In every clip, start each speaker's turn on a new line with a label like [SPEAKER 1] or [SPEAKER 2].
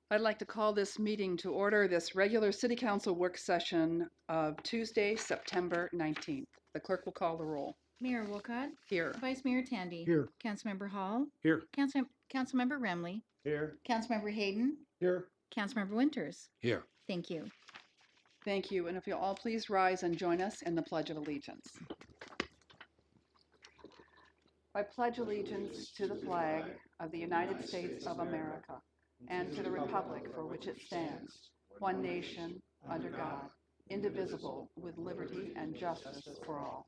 [SPEAKER 1] I'd like to call this meeting to order, this regular City Council work session of Tuesday, September 19th. The clerk will call the roll.
[SPEAKER 2] Mayor Wolcott.
[SPEAKER 1] Here.
[SPEAKER 2] Vice Mayor Tandy.
[SPEAKER 3] Here.
[SPEAKER 2] Councilmember Hall.
[SPEAKER 3] Here.
[SPEAKER 2] Councilmember Remley.
[SPEAKER 3] Here.
[SPEAKER 2] Councilmember Hayden.
[SPEAKER 3] Here.
[SPEAKER 2] Councilmember Winters.
[SPEAKER 3] Here.
[SPEAKER 2] Thank you.
[SPEAKER 1] Thank you. And if you'll all please rise and join us in the Pledge of Allegiance. I pledge allegiance to the flag of the United States of America and to the republic for which it stands, one nation, under God, indivisible, with liberty and justice for all.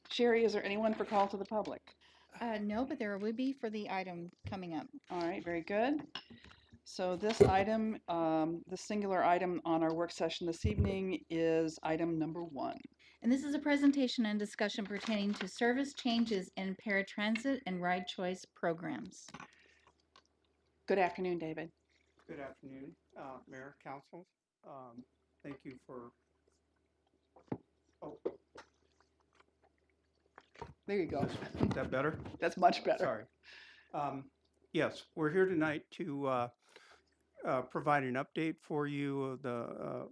[SPEAKER 1] Sherry, is there anyone for call to the public?
[SPEAKER 2] No, but there will be for the item coming up.
[SPEAKER 1] All right, very good. So this item, the singular item on our work session this evening is item number 1.
[SPEAKER 2] And this is a presentation and discussion pertaining to service changes in paratransit and ride choice programs.
[SPEAKER 1] Good afternoon, David.
[SPEAKER 4] Good afternoon, Mayor, Council. Thank you for,
[SPEAKER 1] There you go.
[SPEAKER 4] is that better?
[SPEAKER 1] That's much better.
[SPEAKER 4] Sorry. Yes, we're here tonight to provide an update for you of the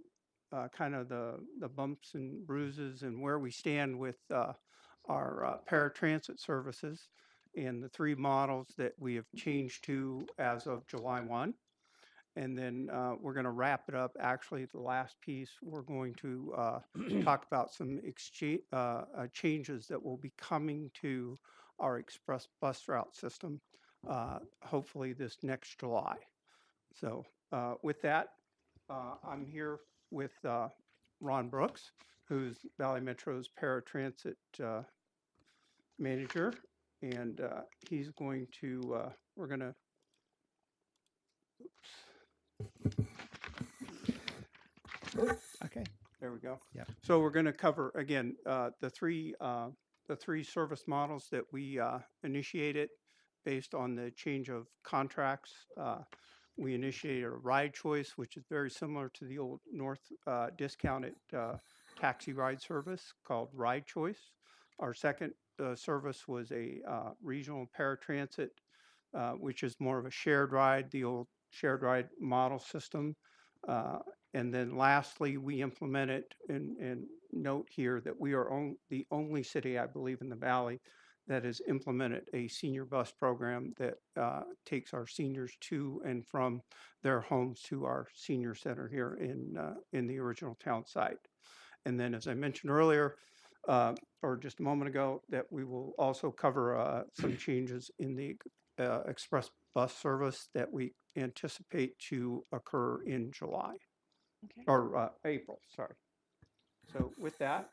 [SPEAKER 4] kind of the bumps and bruises and where we stand with our paratransit services and the 3 models that we have changed to as of July 1. And then we're going to wrap it up. Actually, the last piece, we're going to talk about some changes that will be coming to our express bus route system, hopefully this next July. So with that, I'm here with Ron Brooks, who's Valley Metro's paratransit manager, and he's going to, we're going to,
[SPEAKER 3] Okay.
[SPEAKER 4] there we go.
[SPEAKER 3] Yep.
[SPEAKER 4] So we're going to cover again the three service models that we initiated based on the change of contracts. We initiated a ride choice, which is very similar to the old North discounted taxi ride service called Ride Choice. Our second service was a regional paratransit, which is more of a shared ride, the old shared ride model system. And then lastly, we implemented, and note here that we are the only city, I believe, in the Valley that has implemented a senior bus program that takes our seniors to and from their homes to our senior center here in the original town site. And then, as I mentioned earlier, or just a moment ago, that we will also cover some changes in the express bus service that we anticipate to occur in July.
[SPEAKER 1] Okay.
[SPEAKER 4] Or April, sorry. So with that,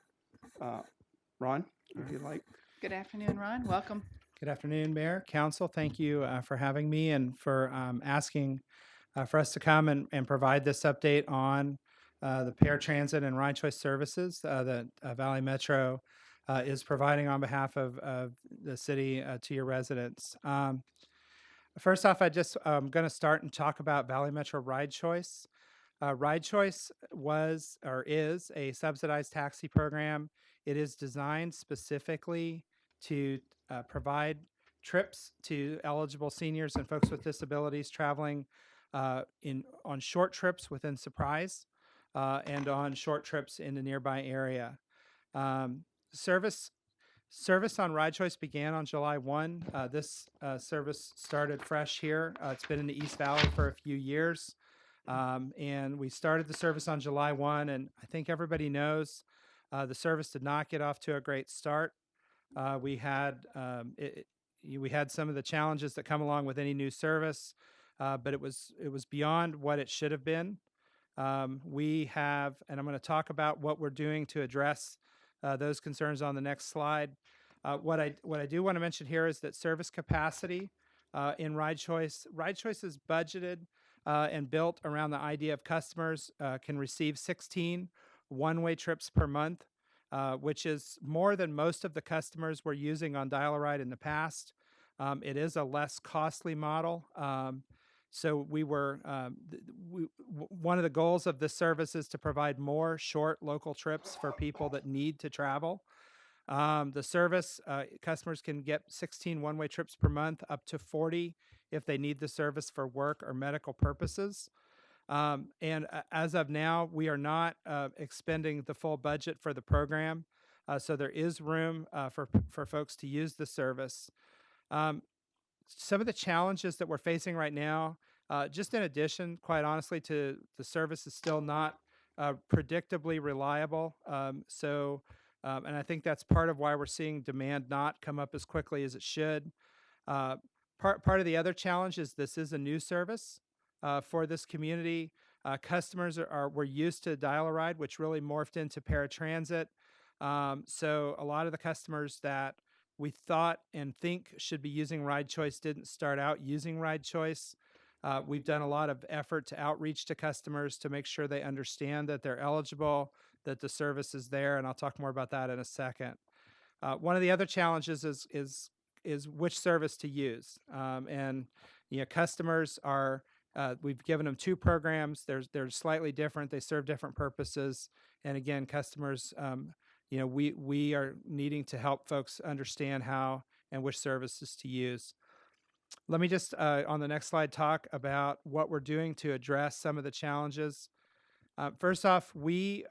[SPEAKER 4] Ron, if you like.
[SPEAKER 1] Good afternoon, Ron. Welcome.
[SPEAKER 3] Good afternoon, Mayor, Council. Thank you for having me and for asking for us to come and provide this update on the paratransit and ride choice services that Valley Metro is providing on behalf of the city to your residents. First off, I'm going to start and talk about Valley Metro Ride Choice. Ride Choice was or is a subsidized taxi program. It is designed specifically to provide trips to eligible seniors and folks with disabilities traveling on short trips within Surprise and on short trips in the nearby area. Service on Ride Choice began on July 1. This service started fresh here. It's been in the East Valley for a few years. And we started the service on July 1, and I think everybody knows the service did not get off to a great start. We had some of the challenges that come along with any new service, but it was beyond what it should have been. We have, and I'm going to talk about what we're doing to address those concerns on the next slide. What I do want to mention here is that service capacity in Ride Choice is budgeted and built around the idea of customers can receive 16 one-way trips per month, which is more than most of the customers were using on Dial-A-Ride in the past. It is a less costly model. So one of the goals of this service is to provide more short local trips for people that need to travel. The service, customers can get 16 one-way trips per month, up to 40 if they need the service for work or medical purposes. As of now, we are not expending the full budget for the program, so there is room for folks to use the service. Um, some of the challenges that we're facing right now, just in addition, quite honestly, to the service is still not predictably reliable. And I think that's part of why we're seeing demand not come up as quickly as it should. Uh, part of the other challenge is this is a new service for this community. Customers were used to Dial-A-Ride, which really morphed into paratransit. So a lot of the customers that we thought and think should be using Ride Choice didn't start out using Ride Choice. We've done a lot of effort to outreach to customers to make sure they understand that they're eligible, that the service is there, and I'll talk more about that in a second. One of the other challenges is which service to use, and customers are. We've given them two programs. They're slightly different. They serve different purposes, and again, customers. We are needing to help folks understand how and which services to use. Let me just on the next slide talk about what we're doing to address some of the challenges. First off, we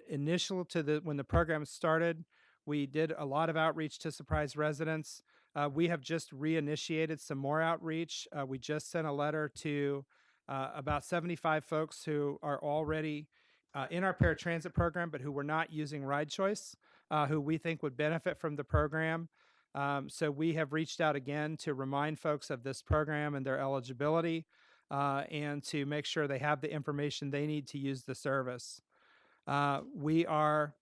[SPEAKER 3] initial to when the program started, we did a lot of outreach to Surprise residents. We have just reinitiated some more outreach. We just sent a letter to about 75 folks who are already in our paratransit program, but who were not using Ride Choice, who we think would benefit from the program. So we have reached out again to remind folks of this program and their eligibility, and to make sure they have the information they need to use the service. We are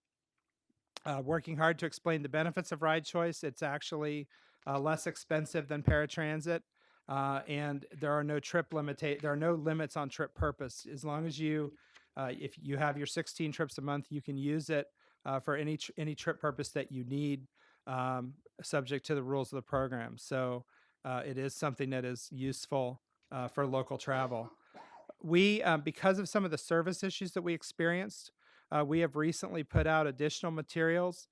[SPEAKER 3] working hard to explain the benefits of Ride Choice. It's actually less expensive than paratransit, and there are no limits on trip purpose. As long as if you have your 16 trips a month, you can use it for any trip purpose that you need, subject to the rules of the program. So it is something that is useful for local travel. We, because of some of the service issues that we experienced, we have recently put out additional materials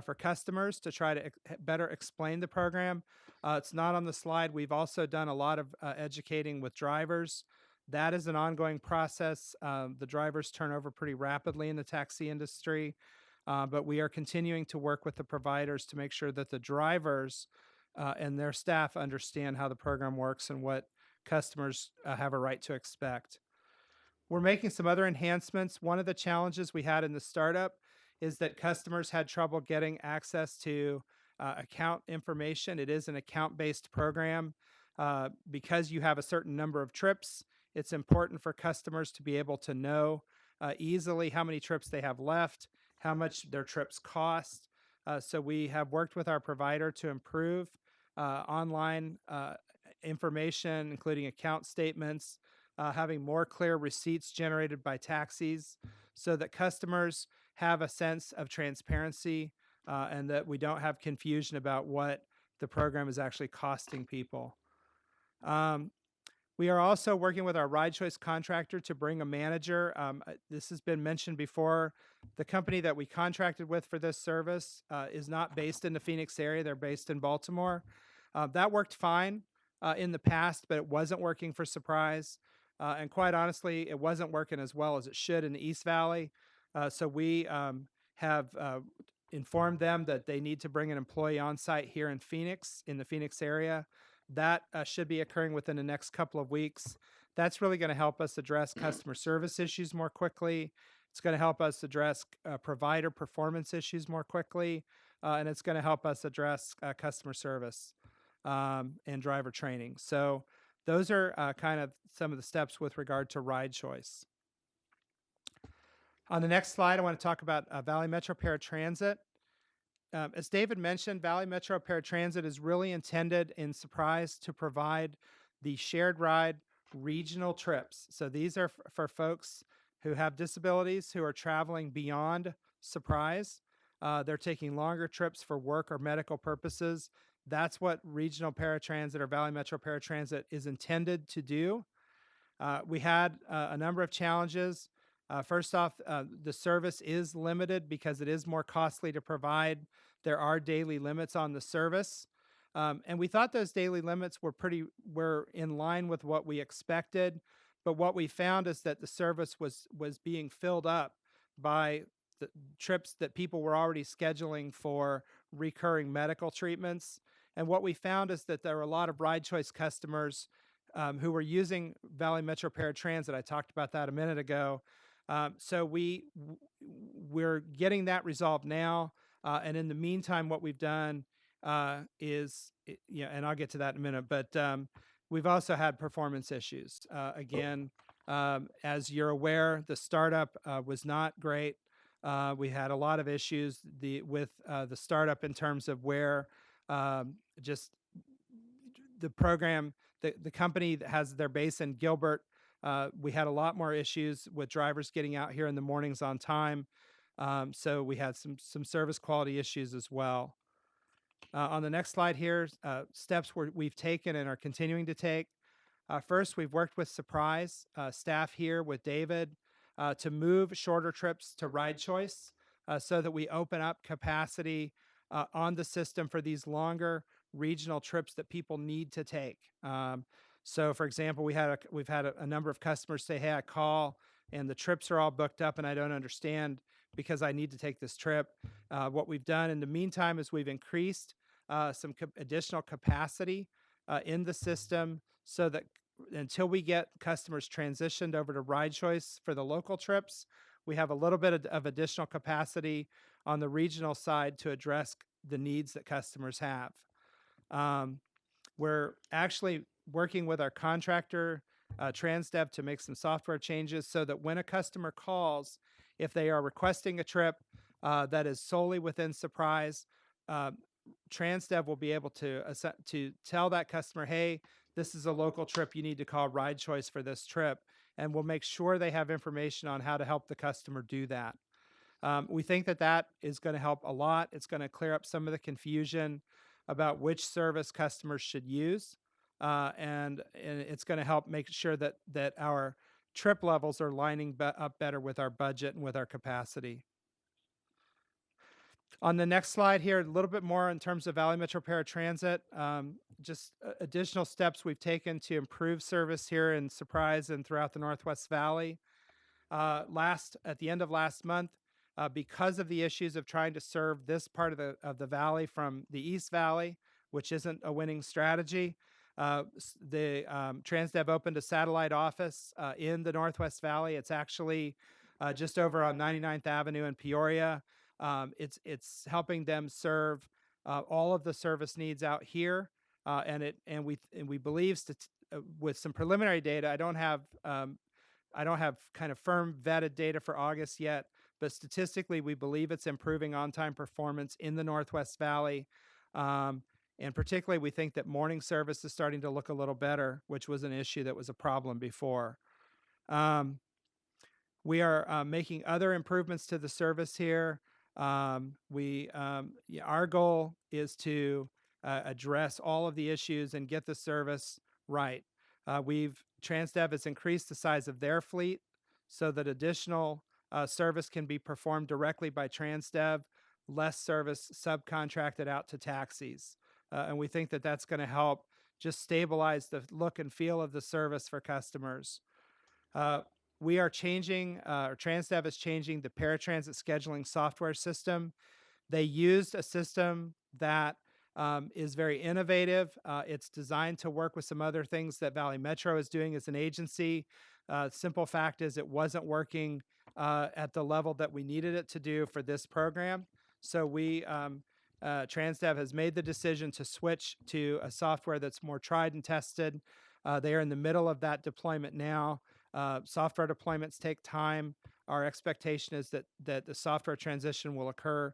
[SPEAKER 3] for customers to try to better explain the program. It's not on the slide. We've also done a lot of educating with drivers. That is an ongoing process. The drivers turn over pretty rapidly in the taxi industry, but we are continuing to work with the providers to make sure that the drivers and their staff understand how the program works and what customers have a right to expect. We're making some other enhancements. One of the challenges we had in the startup is that customers had trouble getting access to account information. It is an account-based program. Because you have a certain number of trips, it's important for customers to be able to know easily how many trips they have left, how much their trips cost. So we have worked with our provider to improve online information, including account statements, having more clear receipts generated by taxis so that customers have a sense of transparency and that we don't have confusion about what the program is actually costing people. We are also working with our Ride Choice contractor to bring a manager. This has been mentioned before. The company that we contracted with for this service is not based in the Phoenix area. They're based in Baltimore. That worked fine in the past, but it wasn't working for Surprise. And quite honestly, it wasn't working as well as it should in the East Valley. So we have informed them that they need to bring an employee on site here in Phoenix, in the Phoenix area. That should be occurring within the next couple of weeks. That's really going to help us address customer service issues more quickly. It's going to help us address provider performance issues more quickly. And it's going to help us address customer service and driver training. So those are kind of some of the steps with regard to Ride Choice. On the next slide, I want to talk about Valley Metro Paratransit. As David mentioned, Valley Metro Paratransit is really intended in Surprise to provide the shared ride regional trips. So these are for folks who have disabilities who are traveling beyond Surprise. They're taking longer trips for work or medical purposes. That's what regional paratransit or Valley Metro Paratransit is intended to do. We had a number of challenges. First off, the service is limited because it is more costly to provide. There are daily limits on the service. And we thought those daily limits were in line with what we expected. But what we found is that the service was being filled up by the trips that people were already scheduling for recurring medical treatments. And what we found is that there were a lot of ride choice customers who were using Valley Metro Paratransit. I talked about that a minute ago. So we're getting that resolved now. And in the meantime, what we've done and I'll get to that in a minute, but we've also had performance issues. Again, as you're aware, the startup was not great. We had a lot of issues with the startup in terms of where just the program, the company that has their base in Gilbert, we had a lot more issues with drivers getting out here in the mornings on time. So we had some service quality issues as well. On the next slide here, steps we've taken and are continuing to take. First, we've worked with Surprise staff here with David to move shorter trips to ride choice so that we open up capacity on the system for these longer regional trips that people need to take. So, for example, we've had a number of customers say, "Hey, I call and the trips are all booked up, and I don't understand because I need to take this trip." What we've done in the meantime is we've increased some additional capacity in the system so that until we get customers transitioned over to ride choice for the local trips, we have a little bit of additional capacity on the regional side to address the needs that customers have. We're actually working with our contractor, Transdev, to make some software changes so that when a customer calls, if they are requesting a trip that is solely within Surprise, Transdev will be able to tell that customer, "Hey, this is a local trip. You need to call Ride Choice for this trip," and we'll make sure they have information on how to help the customer do that. We think that is going to help a lot. It's going to clear up some of the confusion about which service customers should use, and it's going to help make sure that our trip levels are lining up better with our budget and with our capacity. On the next slide here, a little bit more in terms of Valley Metro Paratransit, just additional steps we've taken to improve service here in Surprise and throughout the Northwest Valley. At the end of last month, because of the issues of trying to serve this part of the valley from the East Valley, which isn't a winning strategy, the Transdev opened a satellite office in the Northwest Valley. It's actually just over on 99th Avenue in Peoria. It's helping them serve all of the service needs out here, and we believe with some preliminary data. I don't have kind of firm vetted data for August yet, but statistically, we believe it's improving on-time performance in the Northwest Valley. And particularly, we think that morning service is starting to look a little better, which was an issue that was a problem before. We are making other improvements to the service here. Our goal is to address all of the issues and get the service right. Transdev has increased the size of their fleet so that additional service can be performed directly by Transdev, less service subcontracted out to taxis. And we think that that's going to help just stabilize the look and feel of the service for customers. We are changing, or Transdev is changing the paratransit scheduling software system. They used a system that is very innovative. It's designed to work with some other things that Valley Metro is doing as an agency. Simple fact is it wasn't working at the level that we needed it to do for this program. So Transdev has made the decision to switch to a software that's more tried and tested. They are in the middle of that deployment now. Software deployments take time. Our expectation is that the software transition will occur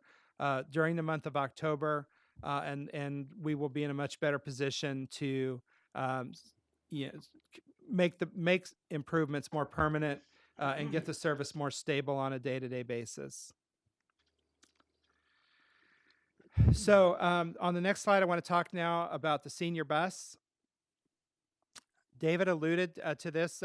[SPEAKER 3] during the month of October, and we will be in a much better position to make improvements more permanent and get the service more stable on a day-to-day basis. So on the next slide, I want to talk now about the senior bus. David alluded to this.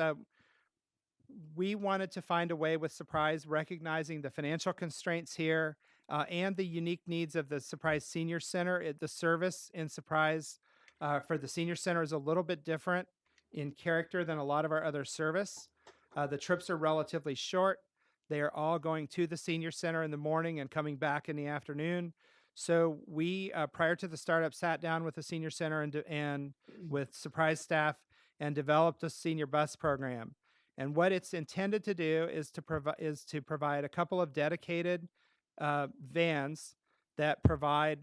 [SPEAKER 3] We wanted to find a way with Surprise, recognizing the financial constraints here and the unique needs of the Surprise Senior Center. The service in Surprise for the Senior Center is a little bit different in character than a lot of our other service. The trips are relatively short. They are all going to the Senior Center in the morning and coming back in the afternoon. So we, prior to the startup, sat down with the Senior Center and with Surprise staff and developed a senior bus program. And what it's intended to do is to provide a couple of dedicated vans that provide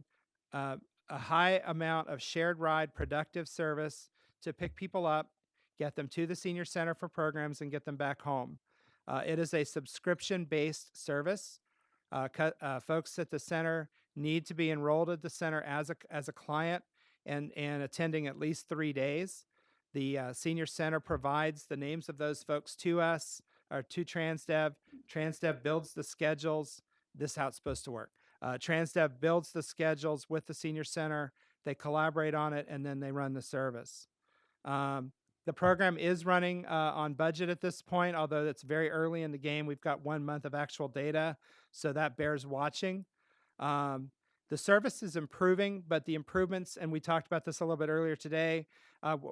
[SPEAKER 3] a high amount of shared ride productive service to pick people up, get them to the Senior Center for programs, and get them back home. It is a subscription-based service. Folks at the center need to be enrolled at the center as a client and attending at least 3 days. The Senior Center provides the names of those folks to us or to TransDev. TransDev builds the schedules. This is how it's supposed to work. TransDev builds the schedules with the Senior Center. They collaborate on it, and then they run the service. The program is running on budget at this point, although it's very early in the game. We've got 1 month of actual data, so that bears watching. The service is improving, but the improvements, and we talked about this a little bit earlier today,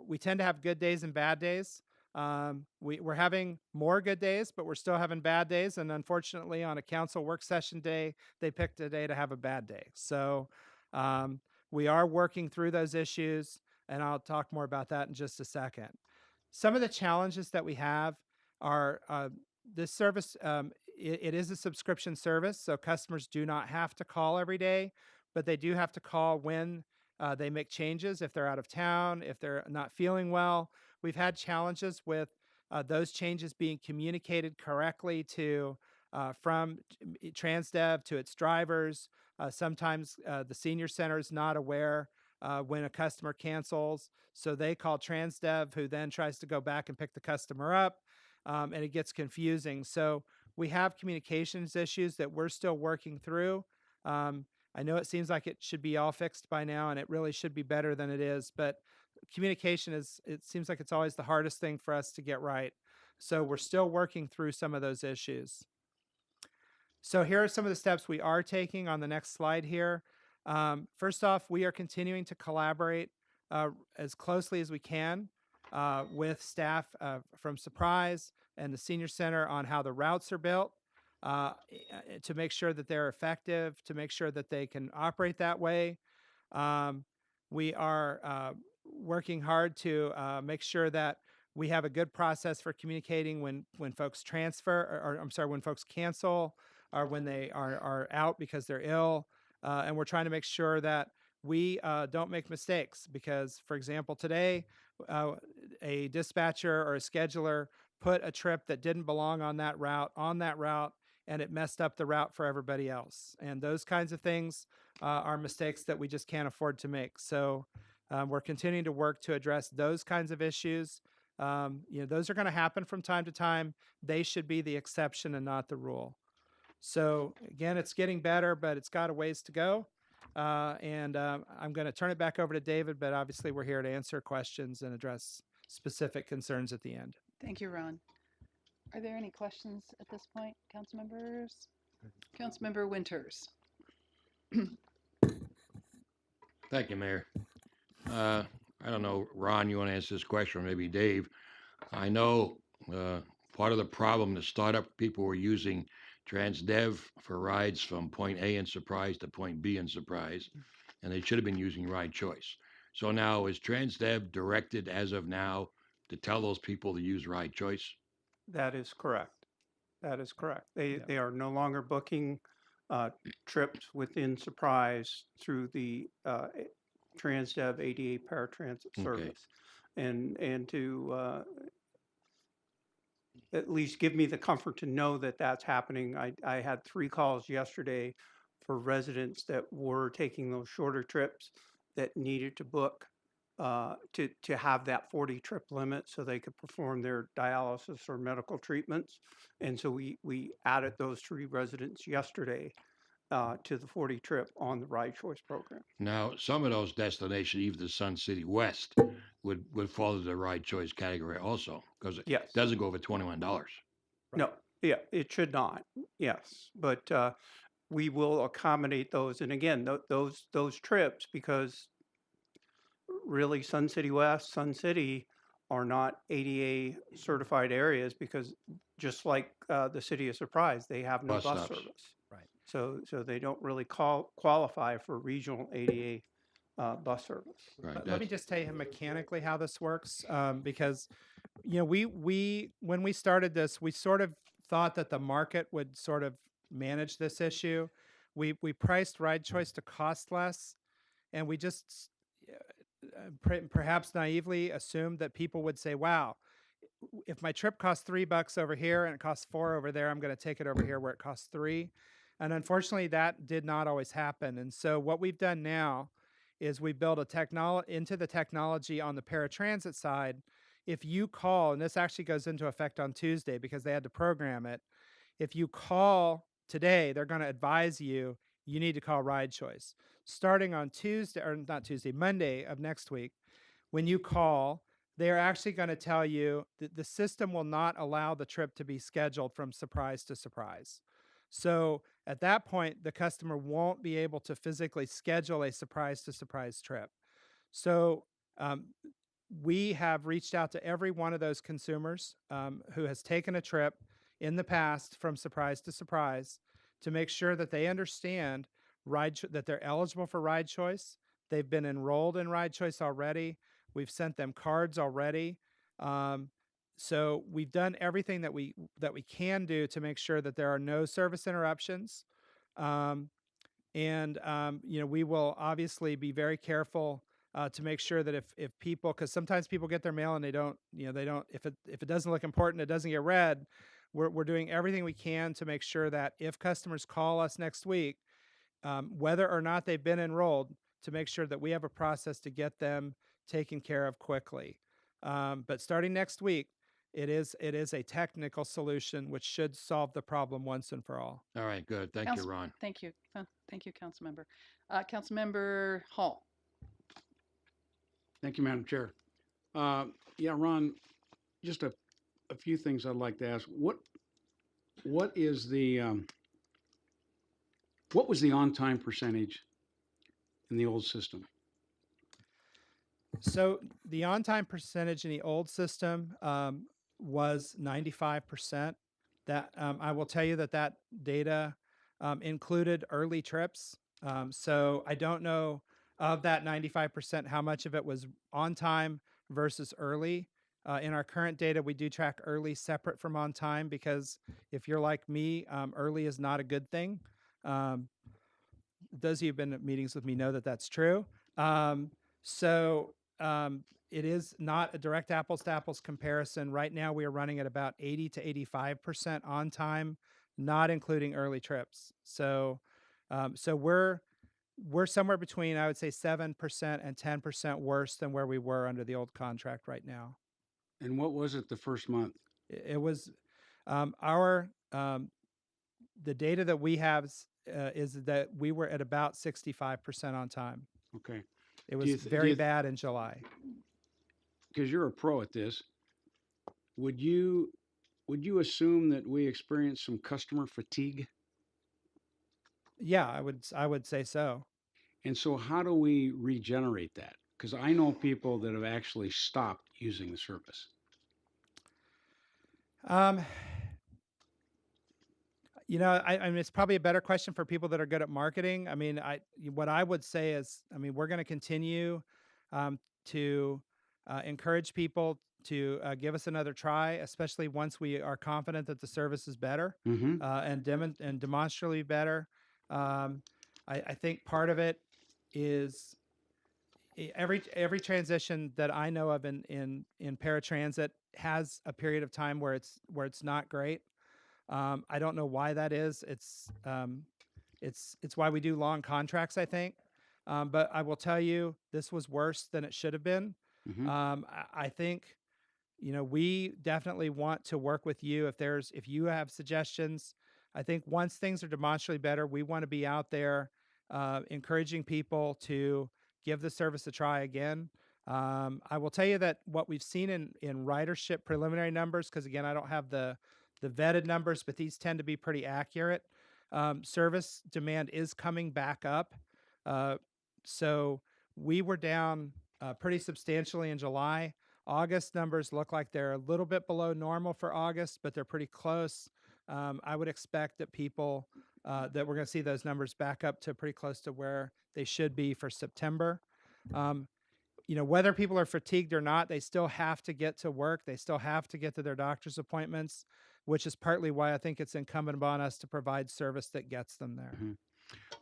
[SPEAKER 3] we tend to have good days and bad days. We're having more good days, but we're still having bad days. And unfortunately, on a council work session day, they picked a day to have a bad day. So we are working through those issues, and I'll talk more about that in just a second. Some of the challenges that we have are this service, it is a subscription service, so customers do not have to call every day, but they do have to call when they make changes, if they're out of town, if they're not feeling well. We've had challenges with those changes being communicated correctly to from TransDev to its drivers. Sometimes the Senior Center is not aware when a customer cancels, so they call TransDev, who then tries to go back and pick the customer up, and it gets confusing. So we have communications issues that we're still working through. I know it seems like it should be all fixed by now, and it really should be better than it is, but communication it seems like it's always the hardest thing for us to get right. So we're still working through some of those issues. So here are some of the steps we are taking on the next slide here. First off, we are continuing to collaborate as closely as we can with staff from Surprise and the Senior Center on how the routes are built to make sure that they're effective, to make sure that they can operate that way. We are working hard to make sure that we have a good process for communicating when folks transfer, or I'm sorry, when folks cancel, or when they are out because they're ill. And we're trying to make sure that we don't make mistakes because, for example, today, a dispatcher or a scheduler put a trip that didn't belong on that route, and it messed up the route for everybody else. And those kinds of things are mistakes that we just can't afford to make. So we're continuing to work to address those kinds of issues. Those are going to happen from time to time. They should be the exception and not the rule. So again, it's getting better, but it's got a ways to go. And I'm going to turn it back over to David, but obviously we're here to answer questions and address specific concerns at the end.
[SPEAKER 1] Thank you, Ron. Are there any questions at this point, council members? Councilmember Winters.
[SPEAKER 5] Thank you, Mayor. I don't know, Ron, you want to answer this question, or maybe Dave. I know part of the problem, the startup people were using TransDev for rides from point A in Surprise to point B in Surprise, and they should have been using Ride Choice. So now, is TransDev directed as of now to tell those people to use Ride Choice?
[SPEAKER 4] That is correct. That is correct.
[SPEAKER 3] Yeah.
[SPEAKER 4] They are no longer booking trips within Surprise through the TransDev ADA paratransit
[SPEAKER 5] Okay.
[SPEAKER 4] service. And to at least give me the comfort to know that that's happening. I had 3 calls yesterday for residents that were taking those shorter trips that needed to book to have that 40 trip limit so they could perform their dialysis or medical treatments. And so we added those 3 residents yesterday to the 40 trip on the Ride Choice program.
[SPEAKER 5] Now, some of those destinations, even the Sun City West, would fall into the Ride Choice category also, because it
[SPEAKER 4] Yes.
[SPEAKER 5] doesn't go over $21.
[SPEAKER 4] No, yeah, it should not. Yes, but we will accommodate those. And again, those trips, because really Sun City West, Sun City are not ADA certified areas because just like the city of Surprise, they have no
[SPEAKER 5] Bus
[SPEAKER 4] bus
[SPEAKER 5] stops.
[SPEAKER 4] service.
[SPEAKER 3] Right.
[SPEAKER 4] So they don't really qualify for regional ADA bus service.
[SPEAKER 5] Right,
[SPEAKER 3] Let me
[SPEAKER 5] that's,
[SPEAKER 3] just tell you mechanically how this works, because we when we started this, we sort of thought that the market would sort of manage this issue. We priced ride choice to cost less, and we just perhaps naively assumed that people would say, "Wow, if my trip costs $3 over here and it costs 4 over there, I'm going to take it over here where it costs 3." And unfortunately, that did not always happen. And so what we've done now is we build into the technology on the paratransit side. If you call, and this actually goes into effect on Tuesday because they had to program it. If you call today, they're going to advise you you need to call Ride Choice. Starting on Tuesday, or not Tuesday, Monday of next week, when you call, they're actually going to tell you that the system will not allow the trip to be scheduled from surprise to surprise. So at that point, the customer won't be able to physically schedule a surprise to surprise trip. So um, we have reached out to every one of those consumers who has taken a trip in the past from surprise to surprise to make sure that they understand that they're eligible for ride choice. They've been enrolled in ride choice already. We've sent them cards already. Um, so we've done everything that we can do to make sure that there are no service interruptions. Um, we will obviously be very careful to make sure that if people, because sometimes people get their mail and they don't, if it doesn't look important, it doesn't get read. We're doing everything we can to make sure that if customers call us next week, whether or not they've been enrolled, to make sure that we have a process to get them taken care of quickly. But starting next week, it is a technical solution which should solve the problem once and for all.
[SPEAKER 5] all right, good. Thank you,
[SPEAKER 1] Council-
[SPEAKER 5] Ron.
[SPEAKER 1] Thank you. Thank you, Councilmember. Councilmember Hall.
[SPEAKER 6] Thank you, Madam Chair. Yeah, Ron, just a few things I'd like to ask. What is what was the on-time percentage in the old system?
[SPEAKER 3] So the on-time percentage in the old system was 95%. That I will tell you that data included early trips. So I don't know of that 95% how much of it was on time versus early. In our current data, we do track early separate from on time because if you're like me, early is not a good thing. Um, those of you who've been at meetings with me know that that's true. So it is not a direct apples to apples comparison. Right now, we are running at about 80 to 85% on time, not including early trips. So we're somewhere between, I would say, 7% and 10% worse than where we were under the old contract right now.
[SPEAKER 6] And what was it the first month?
[SPEAKER 3] It was the data that we have is that we were at about 65% on time.
[SPEAKER 6] Okay,
[SPEAKER 3] It
[SPEAKER 6] Do
[SPEAKER 3] was
[SPEAKER 6] you th- do
[SPEAKER 3] very
[SPEAKER 6] you-
[SPEAKER 3] bad in July.
[SPEAKER 6] because you're a pro at this, would you assume that we experienced some customer fatigue?
[SPEAKER 3] Yeah, I would say so.
[SPEAKER 6] And so how do we regenerate that? Because I know people that have actually stopped using the service.
[SPEAKER 3] Um, I mean, it's probably a better question for people that are good at marketing. I mean, what I would say is, I mean, we're going to continue to encourage people to give us another try, especially once we are confident that the service is better
[SPEAKER 6] Mm-hmm.
[SPEAKER 3] and demonstrably better. I think part of it is every transition that I know of in paratransit has a period of time where it's not great. I don't know why that is. It's why we do long contracts, I think. But I will tell you, this was worse than it should have been.
[SPEAKER 6] Mm-hmm.
[SPEAKER 3] I think, we definitely want to work with you if you have suggestions. I think once things are demonstrably better, we want to be out there encouraging people to give the service a try again. I will tell you that what we've seen in ridership preliminary numbers, because again, I don't have the vetted numbers, but these tend to be pretty accurate. service demand is coming back up. So we were down pretty substantially in July. August numbers look like they're a little bit below normal for August, but they're pretty close. I would expect that that we're going to see those numbers back up to pretty close to where they should be for September. Whether people are fatigued or not, they still have to get to work. They still have to get to their doctor's appointments, which is partly why I think it's incumbent upon us to provide service that gets them there.
[SPEAKER 6] Mhm.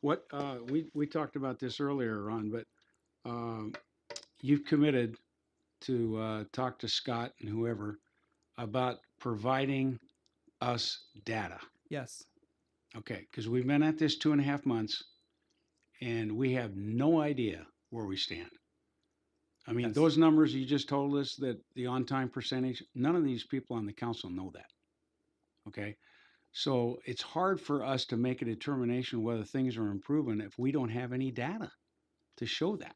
[SPEAKER 6] What we talked about this earlier, Ron, but you've committed to talk to Scott and whoever about providing us data.
[SPEAKER 3] Yes.
[SPEAKER 6] Okay, because we've been at this 2.5 months, and we have no idea where we stand. I mean,
[SPEAKER 3] Yes.
[SPEAKER 6] those numbers you just told us, that the on-time percentage, none of these people on the council know that. Okay, so it's hard for us to make a determination whether things are improving if we don't have any data to show that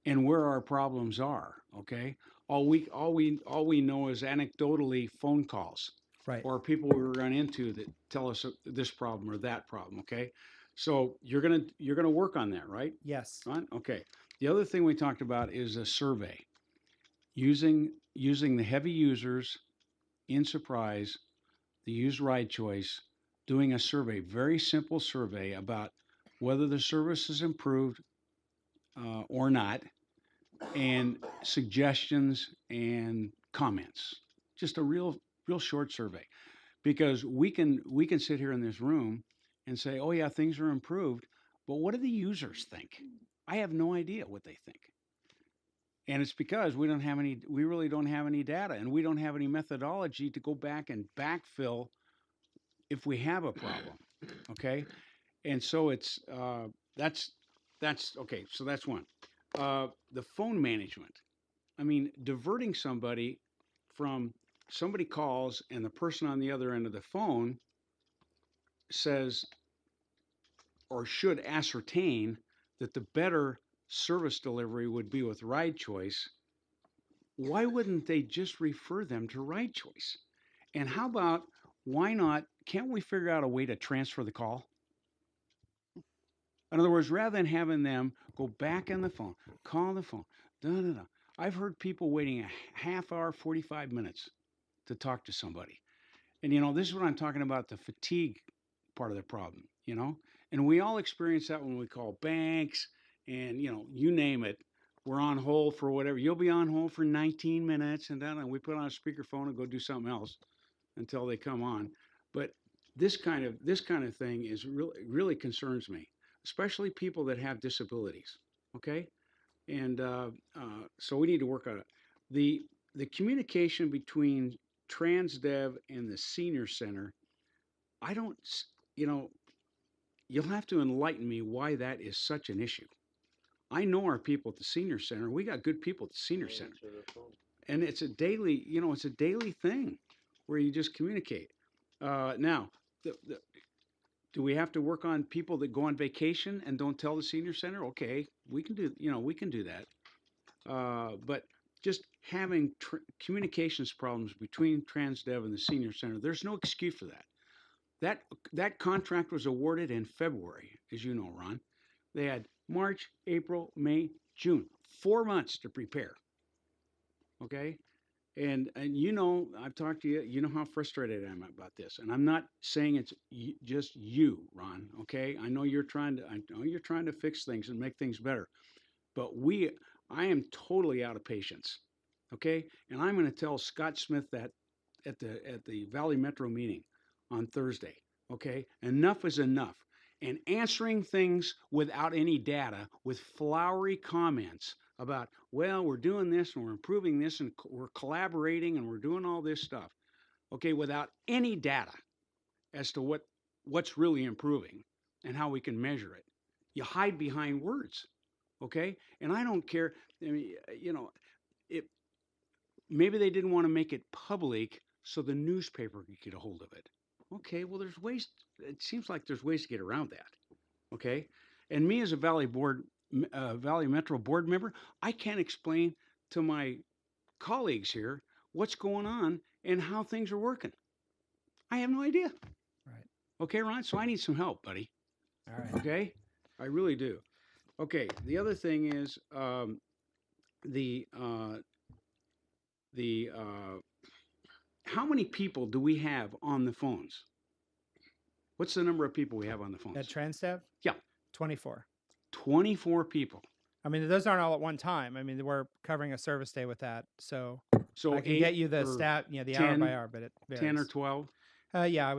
[SPEAKER 6] and where our problems are. Okay, all we know is anecdotally phone calls
[SPEAKER 3] Right.
[SPEAKER 6] or people we run into that tell us this problem or that problem. Okay, so you're gonna work on that, right?
[SPEAKER 3] Yes.
[SPEAKER 6] Ron? Okay. The other thing we talked about is a survey using the heavy users in Surprise, the used ride choice, doing a survey, very simple survey about whether the service is improved or not, and suggestions and comments. Just a real short survey, because we can sit here in this room and say, oh yeah, things are improved, but what do the users think? I have no idea what they think. And it's because we really don't have any data, and we don't have any methodology to go back and backfill if we have a problem. Okay. And so it's, that's okay. So that's one. The phone management. I mean, diverting somebody calls and the person on the other end of the phone says or should ascertain that the better service delivery would be with ride choice. Why wouldn't they just refer them to ride choice? And how about, why not, can't we figure out a way to transfer the call? In other words, rather than having them go back on the phone, call the phone, da, da, da. I've heard people waiting a half hour, 45 minutes to talk to somebody. And, this is what I'm talking about, the fatigue part of the problem, And we all experience that when we call banks and, you name it. We're on hold for whatever. You'll be on hold for 19 minutes, and then we put on a speakerphone and go do something else until they come on. But this kind of thing is really concerns me, especially people that have disabilities. Okay, and so we need to work on it. The communication between TransDev and the senior center, I don't, you'll have to enlighten me why that is such an issue. I know our people at the senior center. We got good people at the senior center, and it's a daily, thing where you just communicate. Now, do we have to work on people that go on vacation and don't tell the senior center? Okay, we can do that. But just having communications problems between TransDev and the senior center, there's no excuse for that. That contract was awarded in February, as you know, Ron. They had March, April, May, June, 4 months to prepare. Okay, and I've talked to you. You know how frustrated I am about this, and I'm not saying it's just you, Ron. Okay, I know you're trying to fix things and make things better, but I am totally out of patience. Okay, and I'm going to tell Scott Smith that at the Valley Metro meeting on Thursday. Okay, enough is enough. And answering things without any data, with flowery comments about, well, we're doing this and we're improving this and we're collaborating and we're doing all this stuff. Okay, without any data as to what's really improving and how we can measure it. You hide behind words. Okay, and I don't care. I mean, maybe they didn't want to make it public so the newspaper could get a hold of it. Okay, well, there's ways. It seems like there's ways to get around that. Okay, and me as a Valley Metro board member, I can't explain to my colleagues here what's going on and how things are working. I have no idea.
[SPEAKER 3] Right.
[SPEAKER 6] Okay, Ron. So I need some help, buddy.
[SPEAKER 3] All right.
[SPEAKER 6] Okay, I really do. Okay. The other thing is the uh, the how many people do we have on the phones? What's the number of people we have on the
[SPEAKER 3] At
[SPEAKER 6] phones?
[SPEAKER 3] Transdev,
[SPEAKER 6] Yeah,
[SPEAKER 3] 24.
[SPEAKER 6] 24 people.
[SPEAKER 3] I mean, those aren't all at one time. I mean, we're covering a service day with that. So
[SPEAKER 6] So
[SPEAKER 3] I can
[SPEAKER 6] 8
[SPEAKER 3] get you the
[SPEAKER 6] or
[SPEAKER 3] stat, you know, the hour
[SPEAKER 6] 10,
[SPEAKER 3] by hour, but it
[SPEAKER 6] 10 or
[SPEAKER 3] varies.
[SPEAKER 6] 12.
[SPEAKER 3] Yeah,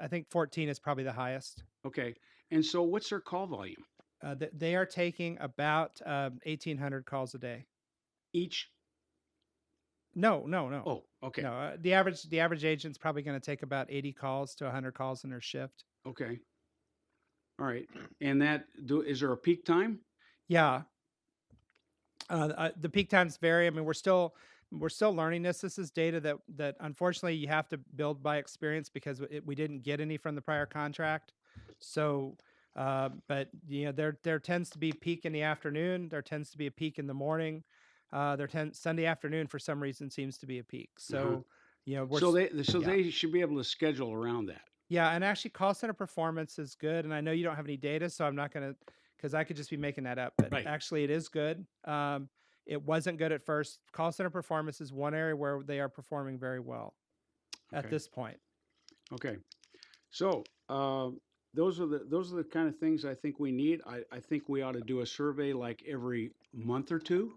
[SPEAKER 3] I think 14 is probably the highest.
[SPEAKER 6] Okay. And so what's their call volume?
[SPEAKER 3] They are taking about 1,800 calls a day.
[SPEAKER 6] Each?
[SPEAKER 3] No, no, no.
[SPEAKER 6] Oh, okay.
[SPEAKER 3] No, the average agent's probably going to take about 80 calls to 100 calls in their shift.
[SPEAKER 6] Okay. All right. And is there a peak time?
[SPEAKER 3] Yeah. The peak times vary. I mean, we're still learning this. This is data that unfortunately you have to build by experience because we didn't get any from the prior contract. So, but you know, there tends to be peak in the afternoon. There tends to be a peak in the morning. Sunday afternoon for some reason seems to be a peak. So, you know,
[SPEAKER 6] So
[SPEAKER 3] yeah.
[SPEAKER 6] they should be able to schedule around that.
[SPEAKER 3] Yeah, and actually call center performance is good. And I know you don't have any data, so I'm not going to, because I could just be making that up, but
[SPEAKER 6] Right.
[SPEAKER 3] actually it is good. It wasn't good at first. Call center performance is one area where they are performing very well at
[SPEAKER 6] Okay.
[SPEAKER 3] this point.
[SPEAKER 6] Okay. So those are the kind of things I think we need. I think we ought to do a survey like every month or two.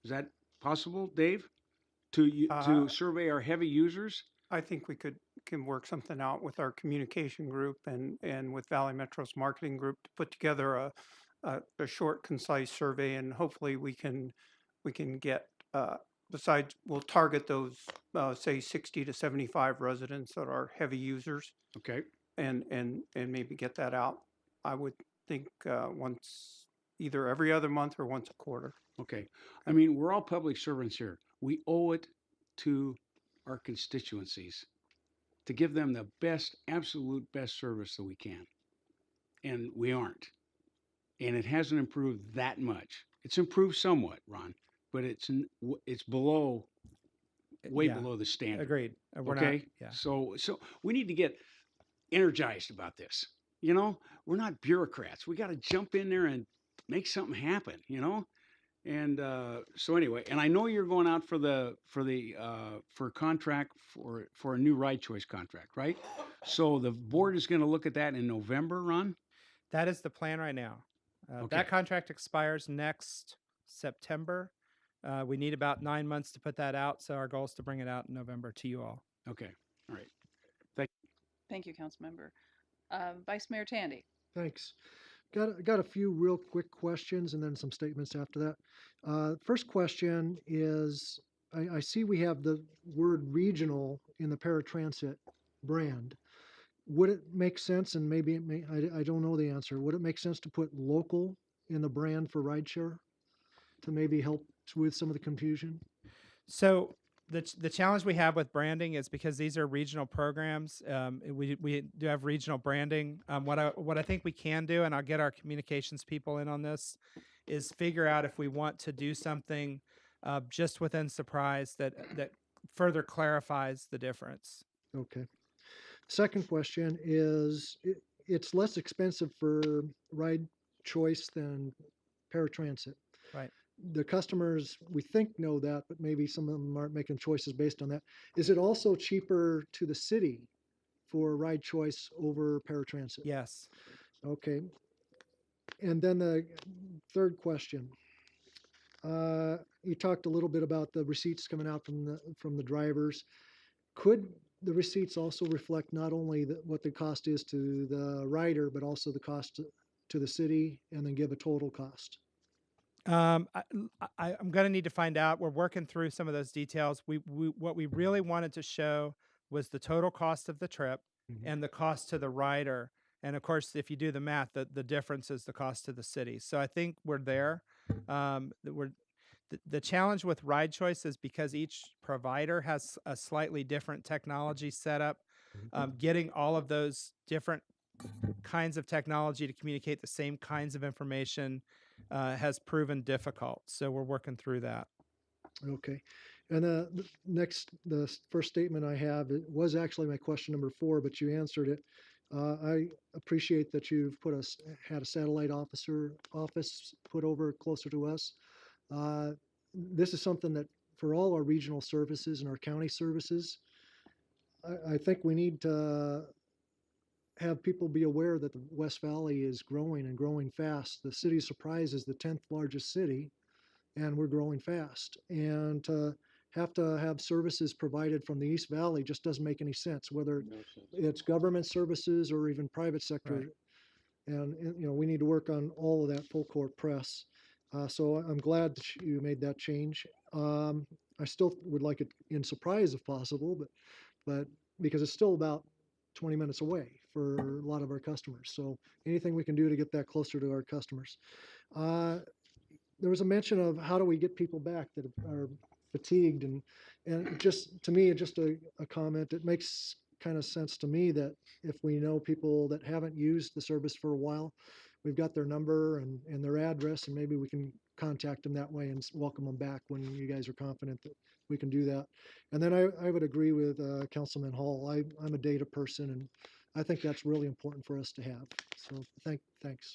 [SPEAKER 6] Is that possible, Dave? To survey our heavy users?
[SPEAKER 4] I think we can work something out with our communication group and with Valley Metro's marketing group to put together a short, concise survey, and hopefully we can get besides we'll target those say 60 to 75 residents that are heavy users,
[SPEAKER 6] Okay.
[SPEAKER 4] and maybe get that out. I would think once either every other month or once a quarter.
[SPEAKER 6] Okay. I mean, we're all public servants here. We owe it to our constituencies to give them the best, absolute best service that we can. And we aren't. And it hasn't improved that much. It's improved somewhat, Ron, but it's below, way
[SPEAKER 3] Yeah,
[SPEAKER 6] below the standard.
[SPEAKER 3] agreed. We're not.
[SPEAKER 6] Okay.
[SPEAKER 3] Yeah.
[SPEAKER 6] So we need to get energized about this. You know, we're not bureaucrats. We got to jump in there and make something happen. You know, and so anyway, and I know you're going out for a contract for a new ride choice contract, right? So the board is going to look at that in November, Ron.
[SPEAKER 3] That is the plan right now.
[SPEAKER 6] Okay.
[SPEAKER 3] That contract expires next September. We need about 9 months to put that out. So our goal is to bring it out in November to you all.
[SPEAKER 6] Okay. All right.
[SPEAKER 1] Thank you, Councilmember. Vice Mayor Tandy.
[SPEAKER 7] Thanks. Got a few real quick questions and then some statements after that. First question is, I see we have the word regional in the paratransit brand. Would it make sense, and maybe I don't know the answer, would it make sense to put local in the brand for rideshare to maybe help with some of the confusion?
[SPEAKER 3] So the challenge we have with branding is because these are regional programs. We do have regional branding. What I think we can do, and I'll get our communications people in on this, is figure out if we want to do something just within Surprise that further clarifies the difference.
[SPEAKER 7] Okay. Second question is, it's less expensive for ride choice than paratransit.
[SPEAKER 3] Right.
[SPEAKER 7] The customers, we think, know that, but maybe some of them aren't making choices based on that. Is it also cheaper to the city for ride choice over paratransit?
[SPEAKER 3] Yes.
[SPEAKER 7] Okay. And then the third question. You talked a little bit about the receipts coming out from the drivers. Could the receipts also reflect not only what the cost is to the rider, but also the cost to the city, and then give a total cost?
[SPEAKER 3] I'm going to need to find out. We're working through some of those details. What we really wanted to show was the total cost of the trip and the cost to the rider. And of course, if you do the math, the difference is the cost to the city. So I think we're there. The challenge with ride choice is because each provider has a slightly different technology setup. Getting all of those different kinds of technology to communicate the same kinds of information has proven difficult. So we're working through that.
[SPEAKER 7] Okay. And the first statement I have, it was actually my question number 4, but you answered it. I appreciate that you've had a satellite office put over closer to us. Uh, this is something that for all our regional services and our county services, I think we need to have people be aware that the West Valley is growing and growing fast. The city of Surprise is the 10th largest city, and we're growing fast. And to have services provided from the East Valley just doesn't make any sense, whether
[SPEAKER 6] No sense.
[SPEAKER 7] it's government services or even private sector.
[SPEAKER 3] Right.
[SPEAKER 7] And we need to work on all of that full court press. So I'm glad that you made that change. I still would like it in Surprise if possible, but because it's still about 20 minutes away for a lot of our customers. So anything we can do to get that closer to our customers. There was a mention of how do we get people back that are fatigued, and just to me, just a comment. It makes kind of sense to me that if we know people that haven't used the service for a while, we've got their number and their address, and maybe we can contact them that way and welcome them back when you guys are confident that we can do that. And then I would agree with Councilman Hall. I'm a data person, and I think that's really important for us to have. So thanks.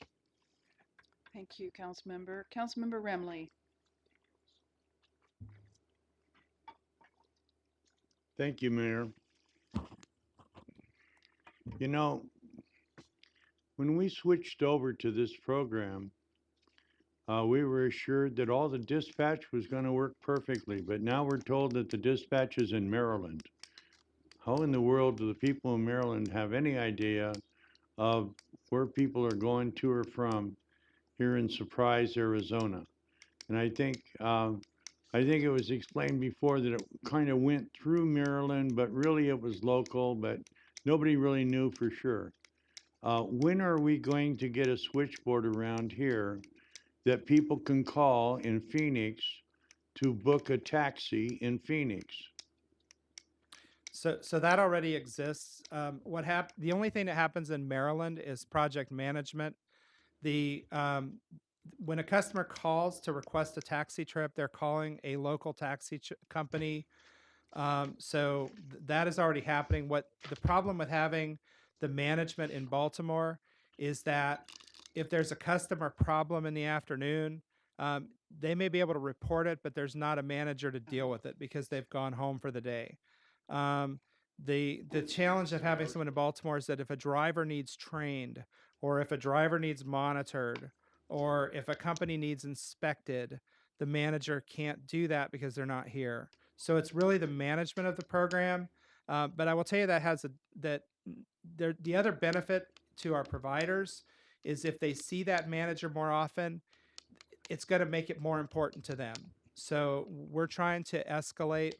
[SPEAKER 1] Thank you, Councilmember. Councilmember Remley.
[SPEAKER 8] Thank you, Mayor. You know, when we switched over to this program, we were assured that all the dispatch was going to work perfectly, but now we're told that the dispatch is in Maryland. How in the world do the people in Maryland have any idea of where people are going to or from here in Surprise, Arizona? And I think it was explained before that it kind of went through Maryland, but really it was local, but nobody really knew for sure. When are we going to get a switchboard around here that people can call in Phoenix to book a taxi in Phoenix?
[SPEAKER 3] So that already exists. The only thing that happens in Maryland is project management. The when a customer calls to request a taxi trip, they're calling a local taxi company. That is already happening. What the problem with having the management in Baltimore is that if there's a customer problem in the afternoon, they may be able to report it, but there's not a manager to deal with it because they've gone home for the day. The challenge of having someone in Baltimore is that if a driver needs trained, or if a driver needs monitored, or if a company needs inspected, the manager can't do that because they're not here. So it's really the management of the program. But I will tell you the other benefit to our providers is if they see that manager more often, it's going to make it more important to them. So we're trying to escalate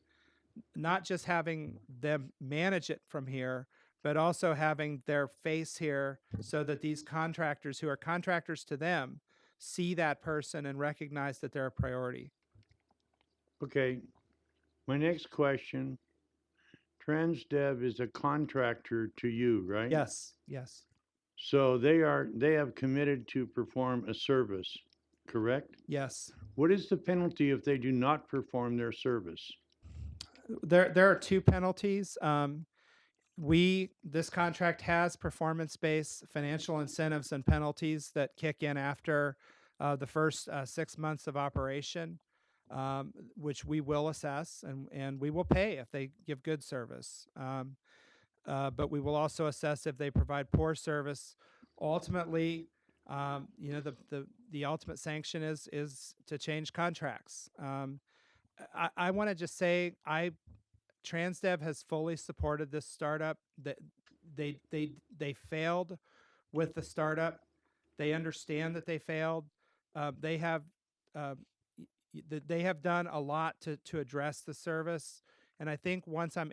[SPEAKER 3] not just having them manage it from here, but also having their face here so that these contractors who are contractors to them see that person and recognize that they're a priority.
[SPEAKER 8] Okay, my next question, TransDev is a contractor to you, right?
[SPEAKER 3] Yes, yes,
[SPEAKER 8] So they have committed to perform a service, correct?
[SPEAKER 3] yes.
[SPEAKER 8] What is the penalty if they do not perform their service?
[SPEAKER 3] There are two penalties. This contract has performance-based financial incentives and penalties that kick in after the first 6 months of operation, which we will assess and we will pay if they give good service. But we will also assess if they provide poor service. Ultimately, the ultimate sanction is to change contracts. I want to just say TransDev has fully supported this startup. That they failed with the startup. They understand that they failed. They have they have done a lot to address the service. And I think once I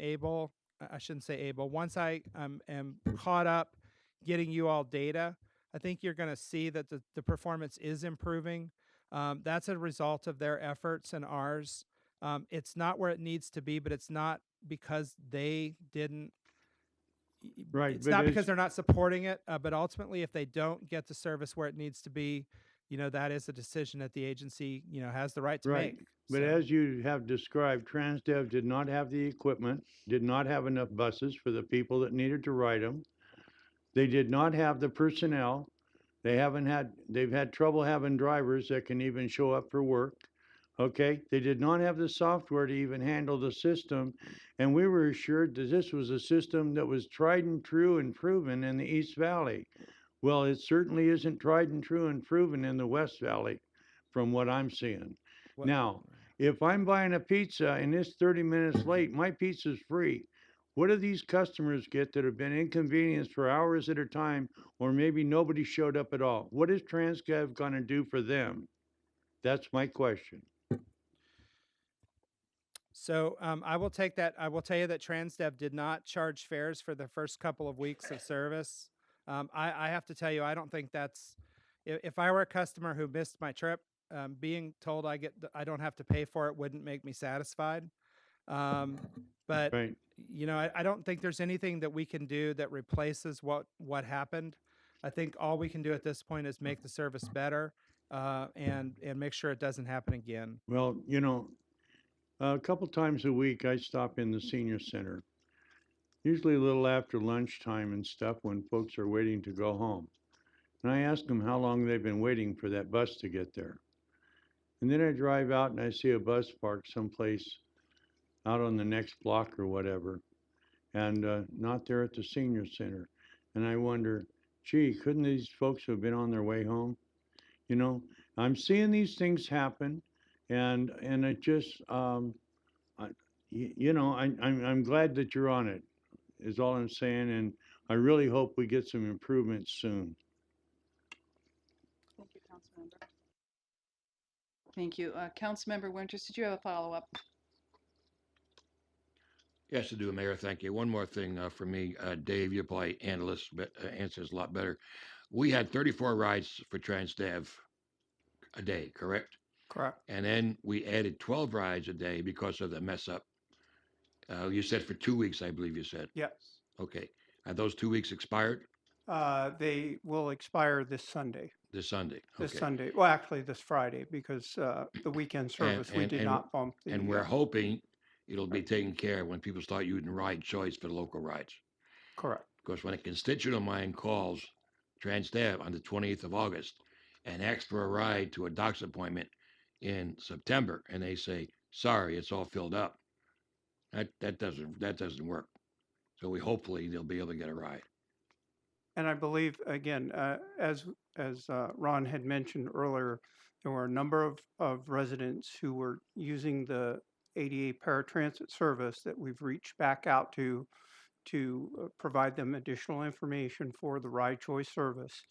[SPEAKER 3] shouldn't say able, once I am caught up getting you all data, I think you're going to see that the performance is improving. That's a result of their efforts and ours. It's not where it needs to be, but it's not because they didn't.
[SPEAKER 8] Right,
[SPEAKER 3] It's
[SPEAKER 8] but
[SPEAKER 3] not because they're not supporting it, but ultimately, if they don't get the service where it needs to be, that is a decision that the agency, has the right to
[SPEAKER 8] Right.
[SPEAKER 3] make.
[SPEAKER 8] But
[SPEAKER 3] So-
[SPEAKER 8] as you have described, Transdev did not have the equipment, did not have enough buses for the people that needed to ride them. They did not have the personnel. They've had trouble having drivers that can even show up for work. Okay, they did not have the software to even handle the system, and we were assured that this was a system that was tried and true and proven in the East Valley. Well, it certainly isn't tried and true and proven in the West Valley, from what I'm seeing.
[SPEAKER 3] What-
[SPEAKER 8] Now, if I'm buying a pizza and it's 30 minutes late, my pizza's free. What do these customers get that have been inconvenienced for hours at a time, or maybe nobody showed up at all? What is Transdev going to do for them? That's my question.
[SPEAKER 3] So I will take that. I will tell you that Transdev did not charge fares for the first couple of weeks of service. I have to tell you, I don't think that's. If I were a customer who missed my trip, being told I don't have to pay for it wouldn't make me satisfied. But
[SPEAKER 8] Right.
[SPEAKER 3] I don't think there's anything that we can do that replaces what happened. I think all we can do at this point is make the service better and make sure it doesn't happen again.
[SPEAKER 8] Well, a couple times a week I stop in the senior center, usually a little after lunchtime and stuff when folks are waiting to go home. And I ask them how long they've been waiting for that bus to get there. And then I drive out and I see a bus parked someplace out on the next block or whatever, and not there at the senior center. And I wonder, gee, couldn't these folks have been on their way home? I'm seeing these things happen, and it just, I'm glad that you're on it, is all I'm saying, and I really hope we get some improvements soon.
[SPEAKER 1] Thank you, Councilmember. Thank you. Councilmember Winters, did you have a follow-up?
[SPEAKER 5] Yes, I do, Mayor. Thank you. One more thing for me. Dave, you probably answers a lot better. We had 34 rides for Transdev a day, correct?
[SPEAKER 4] Correct.
[SPEAKER 5] And then we added 12 rides a day because of the mess up. You said for 2 weeks, I believe you said.
[SPEAKER 4] Yes.
[SPEAKER 5] Okay. Are those 2 weeks expired
[SPEAKER 4] They will expire this Sunday.
[SPEAKER 5] this Sunday?
[SPEAKER 4] This
[SPEAKER 5] Okay.
[SPEAKER 4] Sunday. Well, actually, this Friday, because the weekend service, we did not bump the.
[SPEAKER 5] And we're hoping it'll be taken care of when people start using ride choice for the local rides.
[SPEAKER 4] Correct.
[SPEAKER 5] Because when a constituent of mine calls Transdev on the 20th of August and asks for a ride to a doctor's appointment in September, and they say, sorry, it's all filled up, that doesn't work. So hopefully they'll be able to get a ride.
[SPEAKER 4] And I believe, again, as Ron had mentioned earlier, there were a number of residents who were using the ADA paratransit service that we've reached back out to provide them additional information for the ride choice service.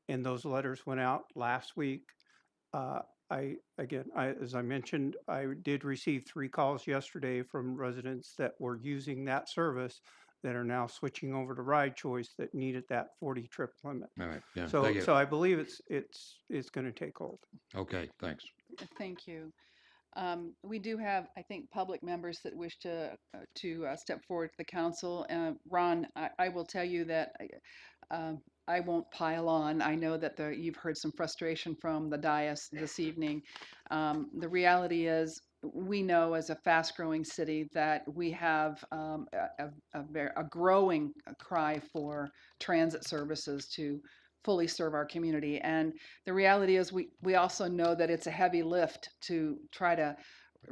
[SPEAKER 4] And those letters went out last week. As I mentioned, I did receive 3 calls yesterday from residents that were using that service that are now switching over to ride choice that needed that 40 trip limit.
[SPEAKER 5] All right. Yeah.
[SPEAKER 4] So,
[SPEAKER 5] thank you.
[SPEAKER 4] so I believe it's going to take hold.
[SPEAKER 5] Okay. Thanks.
[SPEAKER 1] Thank you. We do have, I think, public members that wish to step forward to the council. Ron, I will tell you that I won't pile on. I know that you've heard some frustration from the dais this evening. The reality is, we know as a fast-growing city that we have a growing cry for transit services to fully serve our community. And the reality is we also know that it's a heavy lift to try to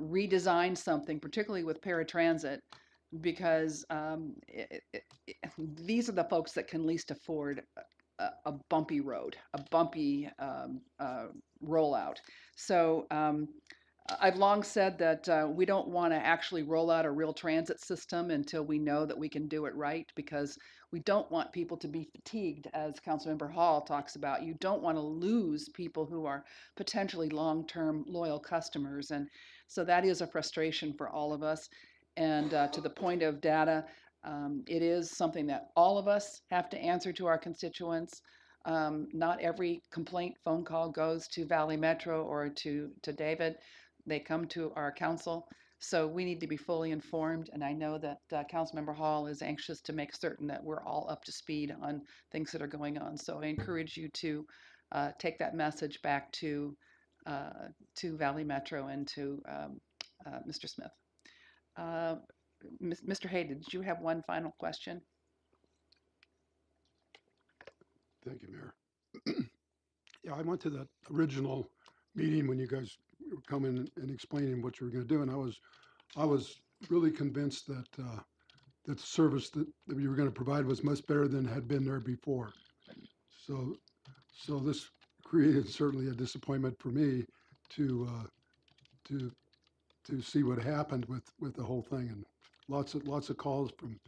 [SPEAKER 1] redesign something, particularly with paratransit, because these are the folks that can least afford a bumpy road, a bumpy rollout. So I've long said that we don't want to actually roll out a real transit system until we know that we can do it right, because we don't want people to be fatigued, as Councilmember Hall talks about. You don't want to lose people who are potentially long-term loyal customers. And so that is a frustration for all of us. And to the point of data, it is something that all of us have to answer to our constituents. Not every complaint phone call goes to Valley Metro or to David. They come to our council. So we need to be fully informed. And I know that Councilmember Hall is anxious to make certain that we're all up to speed on things that are going on. So I encourage you to take that message back to Valley Metro and to Mr. Smith. Mr. Hayden, did you have one final question?
[SPEAKER 9] Thank you, Mayor. Yeah, I went to the original meeting when you guys were coming and explaining what you were going to do, and I was really convinced that that the service that you were going to provide was much better than had been there before. So, so this created certainly a disappointment for me to to to see what happened with the whole thing, and lots of calls from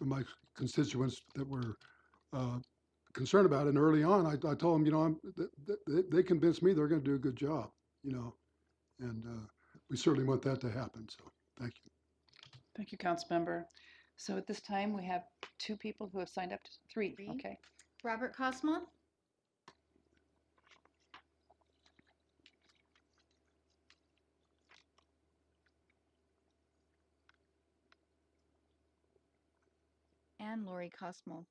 [SPEAKER 9] my constituents that were concerned about it. And early on, I told them, you know, they convinced me they're going to do a good job, you know, and we certainly want that to happen. So thank you.
[SPEAKER 1] Thank you, Councilmember. So at this time, we have two people who have signed up. Three.
[SPEAKER 2] Three.
[SPEAKER 1] Okay.
[SPEAKER 2] Robert Cosmo, and Lori Cosmo.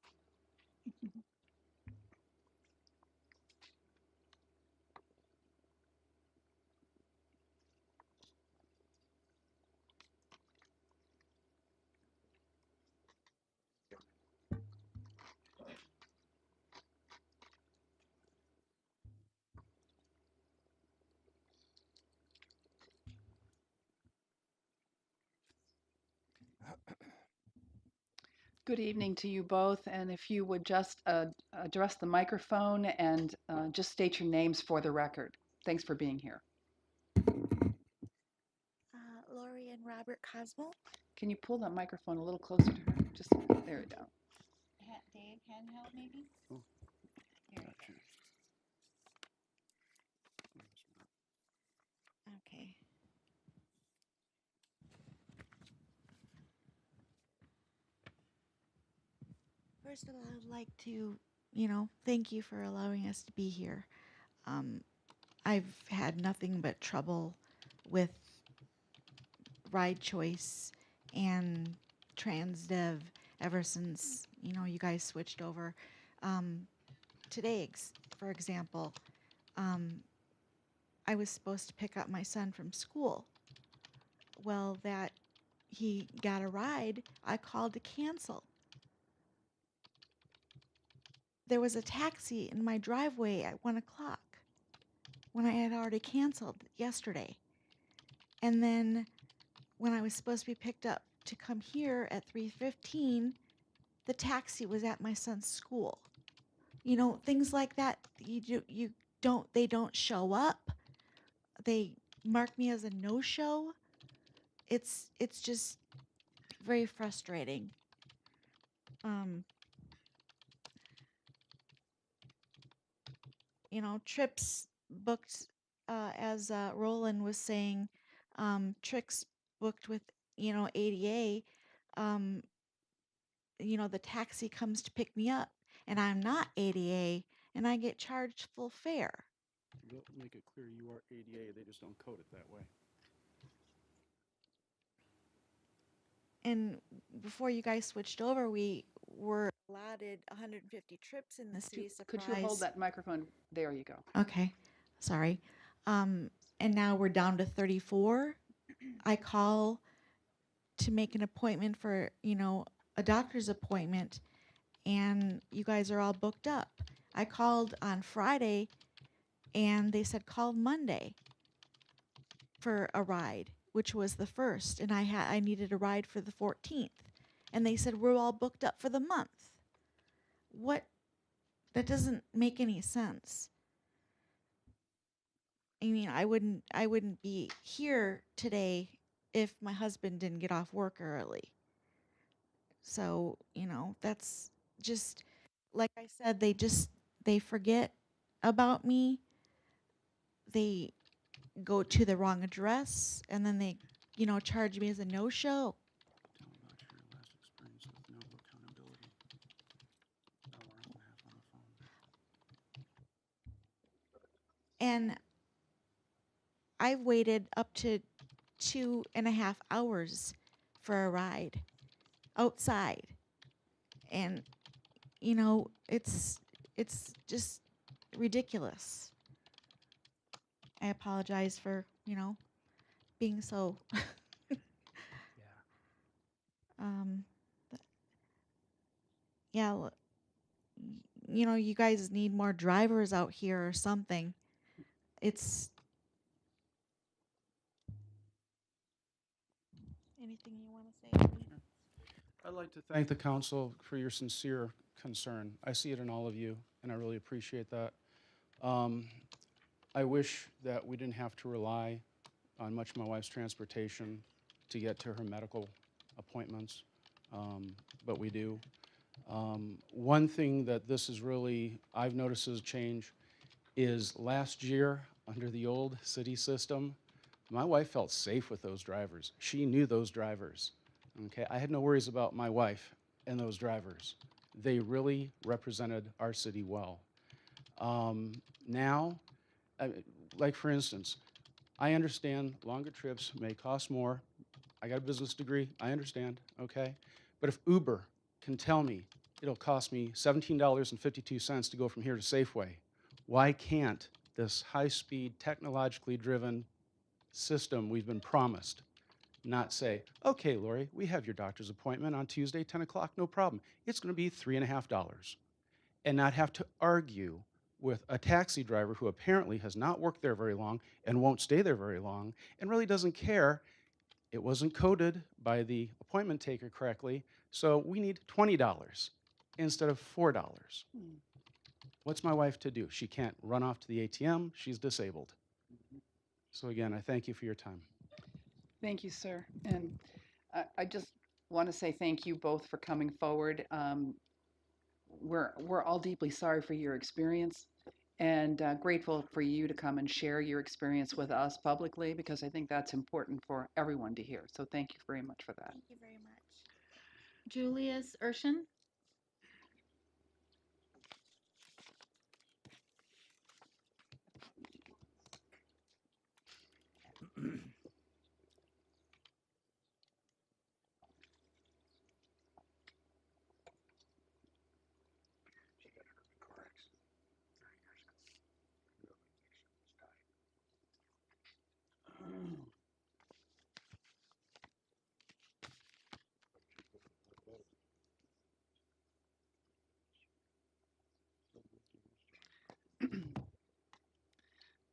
[SPEAKER 1] Good evening to you both, and if you would just address the microphone and just state your names for the record. Thanks for being here.
[SPEAKER 10] Lori and Robert Cosmo.
[SPEAKER 1] Can you pull that microphone a little closer to her? Just there you go.
[SPEAKER 2] Dave, handheld maybe?
[SPEAKER 9] Oh,
[SPEAKER 2] Here.
[SPEAKER 9] gotcha.
[SPEAKER 10] Okay. First of all, I'd like to, thank you for allowing us to be here. I've had nothing but trouble with ride choice and transdev ever since, you guys switched over. Today, for example, I was supposed to pick up my son from school. Well, that he got a ride, I called to cancel. There was a taxi in my driveway at 1 o'clock when I had already canceled yesterday. And then when I was supposed to be picked up to come here at 3:15, the taxi was at my son's school. Things like that, they don't show up. They mark me as a no-show. It's just very frustrating. Trips booked, as Roland was saying, trips booked with, ADA, the taxi comes to pick me up and I'm not ADA and I get charged full fare.
[SPEAKER 11] They'll make it clear you are ADA, they just don't code it that way.
[SPEAKER 10] And before you guys switched over, we were allotted 150 trips in the city
[SPEAKER 1] Could
[SPEAKER 10] surprise.
[SPEAKER 1] you hold that microphone? There you go.
[SPEAKER 10] Okay, sorry. And now we're down to 34. I call to make an appointment for, a doctor's appointment, and you guys are all booked up. I called on Friday, and they said call Monday for a ride, which was the 1st, and I needed a ride for the 14th, and they said we're all booked up for the month. What? That doesn't make any sense. I mean, I wouldn't be here today if my husband didn't get off work early. So, that's just, like I said, they forget about me. They go to the wrong address, and then they, charge me as a no-show.
[SPEAKER 11] Tell them about your last experience with no accountability. Hour and a half on the phone.
[SPEAKER 10] And I've waited up to 2.5 hours for a ride outside. And, it's just ridiculous. I apologize for, being so. um, th- yeah, you guys need more drivers out here or something. It's anything you want to say?
[SPEAKER 11] I'd like to thank the council for your sincere concern. I see it in all of you, and I really appreciate that. Um, I wish that we didn't have to rely on much of my wife's transportation to get to her medical appointments, but we do. One thing that this is really, I've noticed as a change, is last year, under the old city system, my wife felt safe with those drivers. She knew those drivers. Okay, I had no worries about my wife and those drivers. They really represented our city well. Now, like for instance, I understand longer trips may cost more. I got a business degree, I understand, okay? But if Uber can tell me it'll cost me $17.52 to go from here to Safeway, why can't this high-speed, technologically driven system we've been promised not say, okay, Lori, we have your doctor's appointment on Tuesday, 10 o'clock, no problem. It's going to be $3.50. And not have to argue with a taxi driver who apparently has not worked there very long and won't stay there very long and really doesn't care. It wasn't coded by the appointment taker correctly, so we need $20 instead of $4. What's my wife to do? She can't run off to the ATM. She's disabled. So again, I thank you for your time.
[SPEAKER 1] Thank you, sir. And I just want to say thank you both for coming forward. We're all deeply sorry for your experience and grateful for you to come and share your experience with us publicly because I think that's important for everyone to hear. So thank you very much for that.
[SPEAKER 10] Thank you very much.
[SPEAKER 2] Julius Urshan?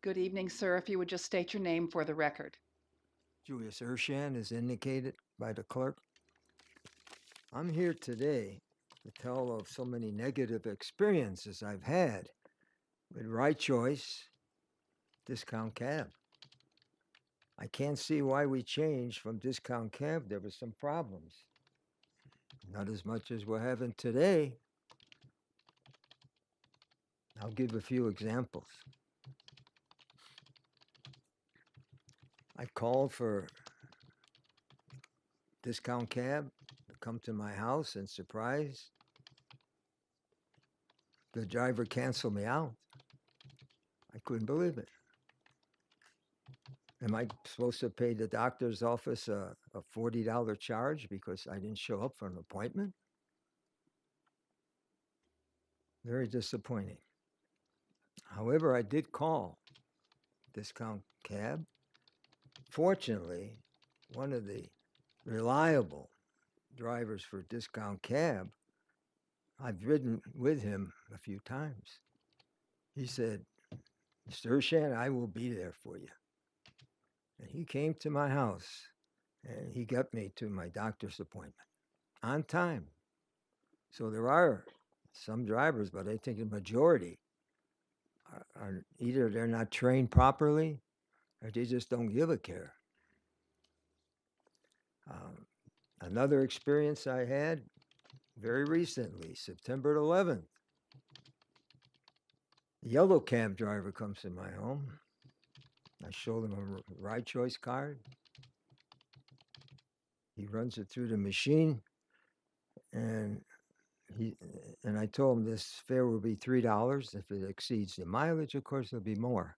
[SPEAKER 1] Good evening, sir. If you would just state your name for the record.
[SPEAKER 12] Julius Urshan is indicated by the clerk. I'm here today to tell of so many negative experiences I've had with Right Choice Discount Cab. I can't see why we changed from Discount Cab. There were some problems. Not as much as we're having today. I'll give a few examples. I called for Discount Cab to come to my house, and surprise, the driver canceled me out. I couldn't believe it. Am I supposed to pay the doctor's office a $40 charge because I didn't show up for an appointment? Very disappointing. However, I did call Discount Cab. Fortunately, one of the reliable drivers for Discount Cab, I've ridden with him a few times. He said, "Mr. Urshan, I will be there for you." And he came to my house and he got me to my doctor's appointment on time. So there are some drivers, but I think the majority are either they're not trained properly or they just don't give a care. Another experience I had very recently, September 11th, a yellow cab driver comes to my home. I showed him a ride choice card. He runs it through the machine, and I told him this fare will be $3. If it exceeds the mileage, of course, it'll be more.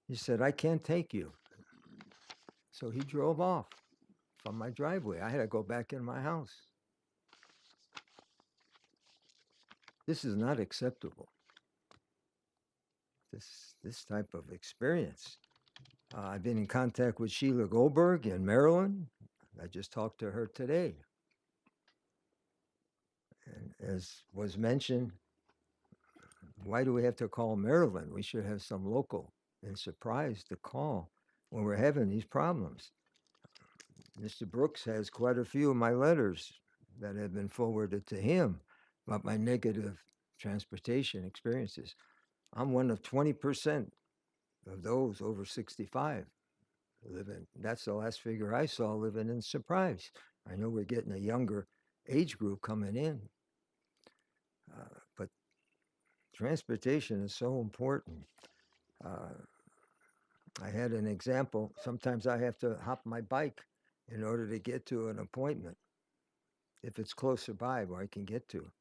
[SPEAKER 12] He said, "I can't take you." So he drove off from my driveway. I had to go back in my house. This is not acceptable. this type of experience. I've been in contact with Sheila Goldberg in Maryland. I just talked to her today. And as was mentioned, why do we have to call Maryland? We should have some local and Surprise to call when we're having these problems. Mr. Brooks has quite a few of my letters that have been forwarded to him about my negative transportation experiences. I'm one of 20% of those over 65 living. That's the last figure I saw living in Surprise. I know we're getting a younger age group coming in, but transportation is so important. I had an example. Sometimes I have to hop my bike in order to get to an appointment if it's closer by where I can get to.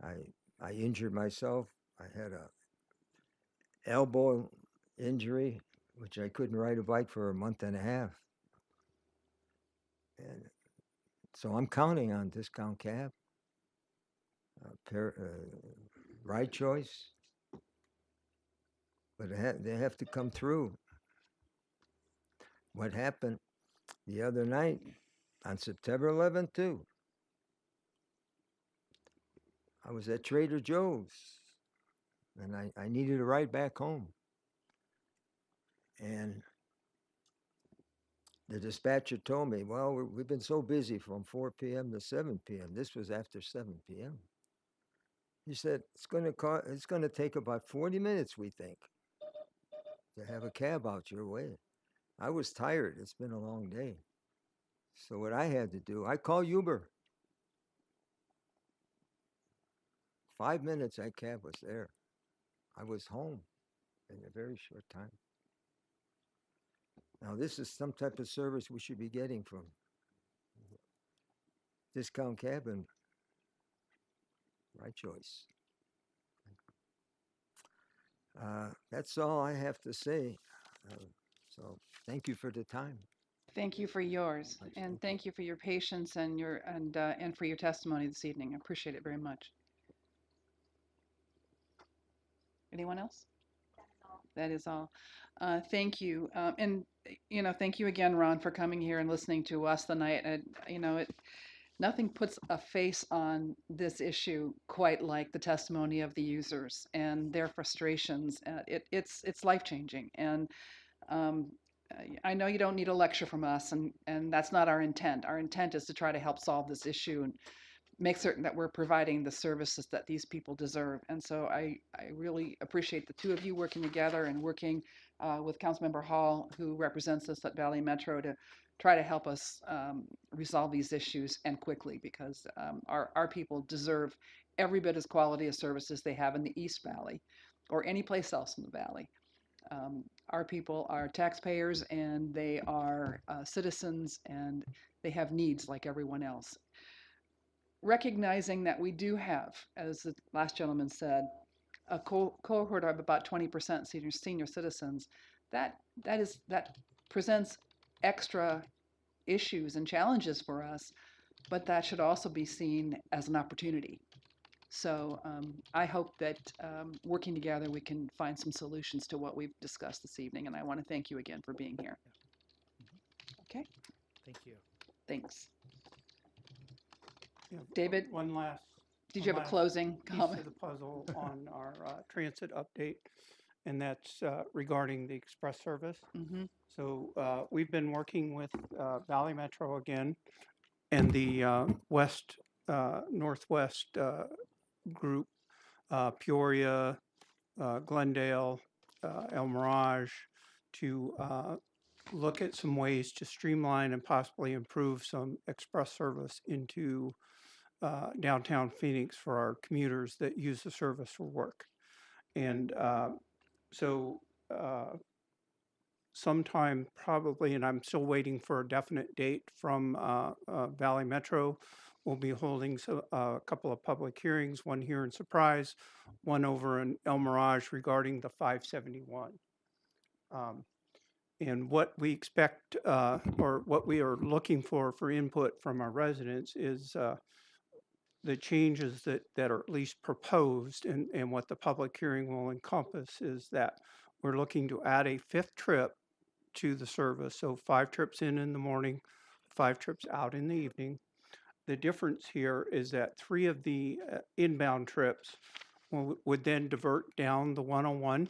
[SPEAKER 12] I injured myself. I had a elbow injury, which I couldn't ride a bike for a month and a half. And so I'm counting on discount cab, ride choice, but they have to come through. What happened the other night on September 11th, too? I was at Trader Joe's and I needed a ride back home. And the dispatcher told me, well, we've been so busy from 4 p.m. to 7 p.m. This was after 7 p.m. He said, it's going to take about 40 minutes, we think, to have a cab out your way. I was tired. It's been a long day. So what I had to do, I called Uber. 5 minutes, that cab was there. I was home in a very short time. Now, this is some type of service we should be getting from discount cab and right choice. That's all I have to say. So thank you for the time.
[SPEAKER 1] Thank you for yours, and thank you for your patience and and for your testimony this evening. I appreciate it very much. Anyone else? That is all. Thank you, and thank you again, Ron, for coming here and listening to us tonight. And nothing puts a face on this issue quite like the testimony of the users and their frustrations. It's life changing, and um, I know you don't need a lecture from us, and that's not our intent. Our intent is to try to help solve this issue and make certain that we're providing the services that these people deserve. And so I really appreciate the two of you working together and working with Councilmember Hall, who represents us at Valley Metro, to try to help us resolve these issues and quickly, because our people deserve every bit as quality of services they have in the East Valley or any place else in the Valley. Our people are taxpayers, and they are citizens, and they have needs like everyone else. Recognizing that we do have, as the last gentleman said, a cohort of about 20% senior citizens, that presents extra issues and challenges for us, but that should also be seen as an opportunity. So I hope that working together we can find some solutions to what we've discussed this evening, and I want to thank you again for being here. Okay,
[SPEAKER 3] Thank you.
[SPEAKER 1] thanks.
[SPEAKER 4] Yeah,
[SPEAKER 1] David,
[SPEAKER 4] One last.
[SPEAKER 1] did you have a
[SPEAKER 4] last
[SPEAKER 1] closing
[SPEAKER 4] piece
[SPEAKER 1] comment?
[SPEAKER 4] of the puzzle on our transit update, and that's regarding the express service.
[SPEAKER 1] Mm-hmm.
[SPEAKER 4] So we've been working with Valley Metro again and the Northwest group, Peoria, Glendale, El Mirage, to look at some ways to streamline and possibly improve some express service into downtown Phoenix for our commuters that use the service for work. And so sometime probably, and I'm still waiting for a definite date from Valley Metro, we'll be holding a couple of public hearings, one here in Surprise, one over in El Mirage regarding the 571. And what we expect, or what we are looking for input from our residents is the changes that are at least proposed and what the public hearing will encompass is that we're looking to add a fifth trip to the service. So 5 trips in the morning, 5 trips out in the evening. The difference here is that 3 of the inbound trips would then divert down the 101,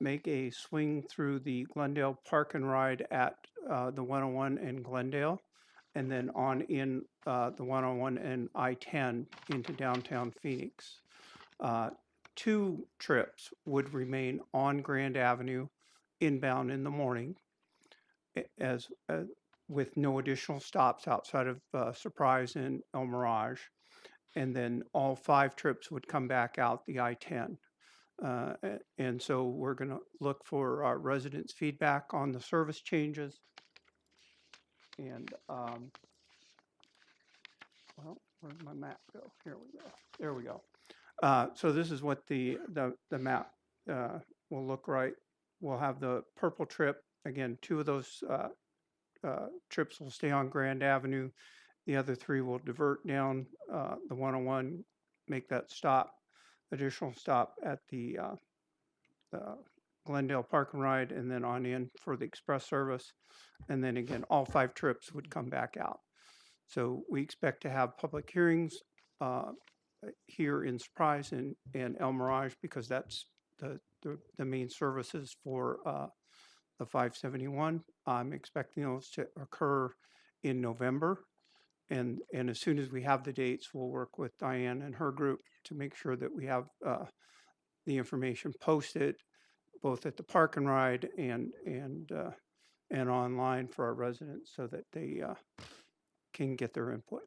[SPEAKER 4] make a swing through the Glendale Park and Ride at the 101 and Glendale, and then on in the 101 and I-10 into downtown Phoenix. 2 trips would remain on Grand Avenue inbound in the morning as with no additional stops outside of Surprise and El Mirage. And then all 5 trips would come back out the I-10. And so we're going to look for our residents' feedback on the service changes. And, well, where'd my map go? Here we go. There we go. So this is what the map will look like. We'll have the purple trip. Again, 2 of those trips will stay on Grand Avenue. The other 3 will divert down the 101, make that stop, additional stop at the Glendale Park and Ride, and then on in for the express service. And then again, all 5 trips would come back out. So we expect to have public hearings here in Surprise and El Mirage because that's the main services for the 571. I'm expecting those to occur in November. And as soon as we have the dates, we'll work with Diane and her group to make sure that we have the information posted both at the Park and Ride and online for our residents so that they can get their input.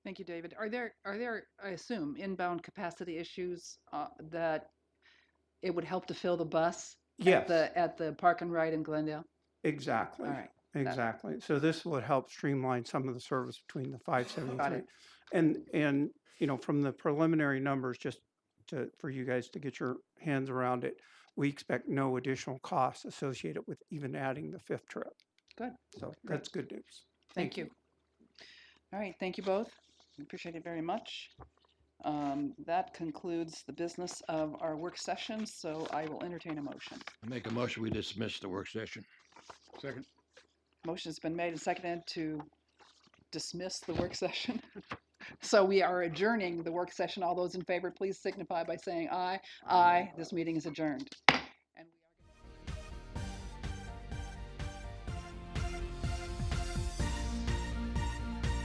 [SPEAKER 1] Thank you, David. Are there, I assume, inbound capacity issues that it would help to fill the bus
[SPEAKER 4] Yes.
[SPEAKER 1] at the Park and Ride in Glendale?
[SPEAKER 4] Exactly.
[SPEAKER 1] All right.
[SPEAKER 4] Exactly. So this would help streamline some of the service between the
[SPEAKER 1] Got
[SPEAKER 4] 573.
[SPEAKER 1] it.
[SPEAKER 4] And from the preliminary numbers, just for you guys to get your hands around it, we expect no additional costs associated with even adding the 5th trip.
[SPEAKER 1] Good.
[SPEAKER 4] So that's good news.
[SPEAKER 1] Thank you. All right. Thank you both. Appreciate it very much. That concludes the business of our work session, so I will entertain a motion.
[SPEAKER 5] Make a motion, we dismiss the work session.
[SPEAKER 6] Second.
[SPEAKER 1] Motion's been made and seconded to dismiss the work session. So we are adjourning the work session. All those in favor, please signify by saying aye. Aye. This meeting is adjourned.